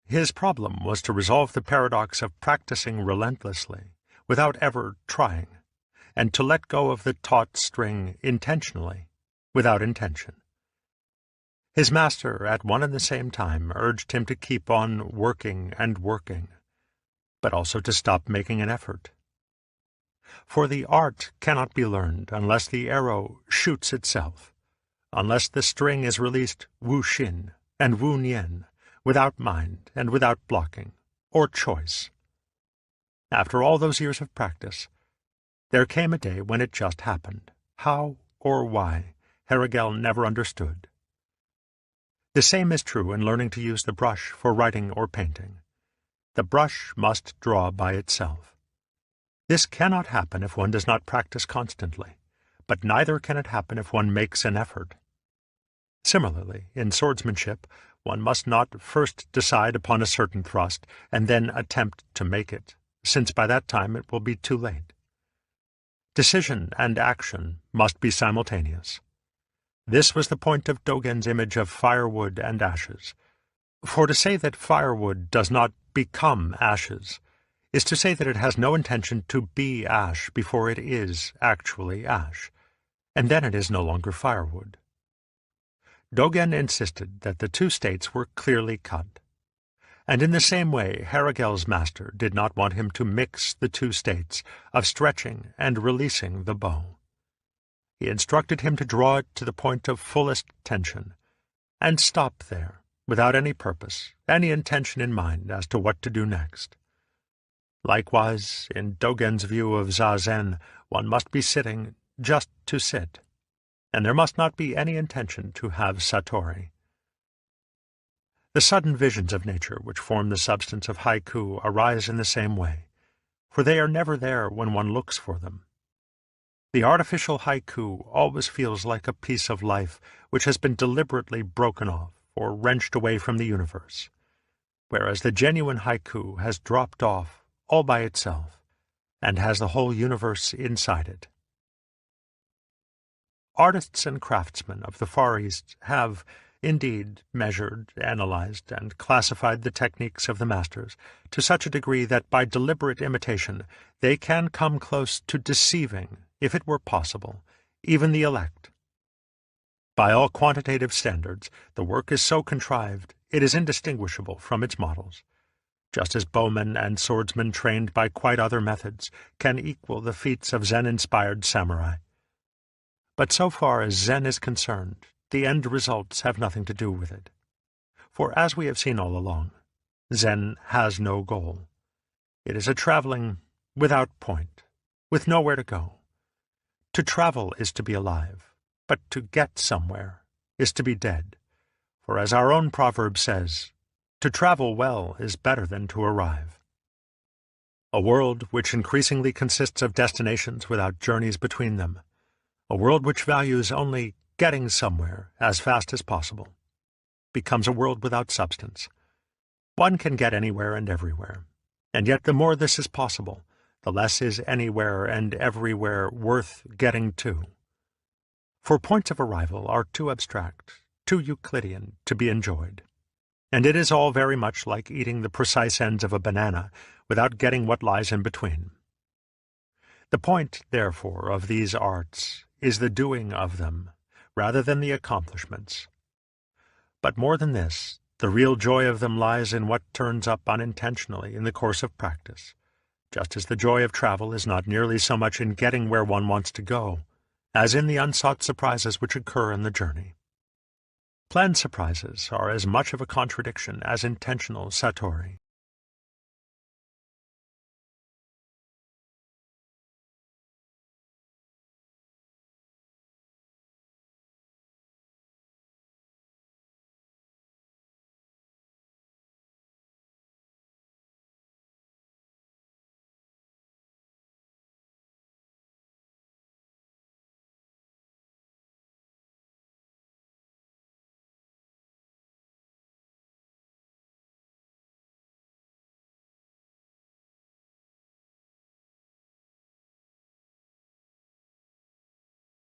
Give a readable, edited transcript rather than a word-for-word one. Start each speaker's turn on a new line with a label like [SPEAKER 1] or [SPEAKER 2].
[SPEAKER 1] His problem was to resolve the paradox of practicing relentlessly, without ever trying, and to let go of the taut string intentionally, without intention. His master, at one and the same time, urged him to keep on working and working, but also to stop making an effort. For the art cannot be learned unless the arrow shoots itself, unless the string is released wu-shin and wu-nien, without mind and without blocking, or choice. After all those years of practice, there came a day when it just happened. How or why, Herigel never understood. The same is true in learning to use the brush for writing or painting. The brush must draw by itself. This cannot happen if one does not practice constantly, but neither can it happen if one makes an effort. Similarly, in swordsmanship, one must not first decide upon a certain thrust and then attempt to make it, since by that time it will be too late. Decision and action must be simultaneous. This was the point of Dogen's image of firewood and ashes. For to say that firewood does not become ashes is to say that it has no intention to be ash before it is actually ash, and then it is no longer firewood. Dogen insisted that the two states were clearly cut, and in the same way Herigel's master did not want him to mix the two states of stretching and releasing the bow. He instructed him to draw it to the point of fullest tension, and stop there, without any purpose, any intention in mind as to what to do next. Likewise, in Dogen's view of Zazen, one must be sitting just to sit, and there must not be any intention to have satori. The sudden visions of nature which form the substance of haiku arise in the same way, for they are never there when one looks for them. The artificial haiku always feels like a piece of life which has been deliberately broken off or wrenched away from the universe, whereas the genuine haiku has dropped off all by itself, and has the whole universe inside it. Artists and craftsmen of the Far East have, indeed, measured, analyzed, and classified the techniques of the masters to such a degree that by deliberate imitation they can come close to deceiving, if it were possible, even the elect. By all quantitative standards, the work is so contrived it is indistinguishable from its models, just as bowmen and swordsmen trained by quite other methods can equal the feats of Zen-inspired samurai. But so far as Zen is concerned, the end results have nothing to do with it. For as we have seen all along, Zen has no goal. It is a traveling without point, with nowhere to go. To travel is to be alive, but to get somewhere is to be dead. For as our own proverb says, to travel well is better than to arrive. A world which increasingly consists of destinations without journeys between them, a world which values only getting somewhere as fast as possible, becomes a world without substance. One can get anywhere and everywhere, and yet the more this is possible, the less is anywhere and everywhere worth getting to. For points of arrival are too abstract, too Euclidean to be enjoyed, and it is all very much like eating the precise ends of a banana without getting what lies in between. The point, therefore, of these arts is the doing of them, rather than the accomplishments. But more than this, the real joy of them lies in what turns up unintentionally in the course of practice, just as the joy of travel is not nearly so much in getting where one wants to go, as in the unsought surprises which occur in the journey. Planned surprises are as much of a contradiction as intentional satori.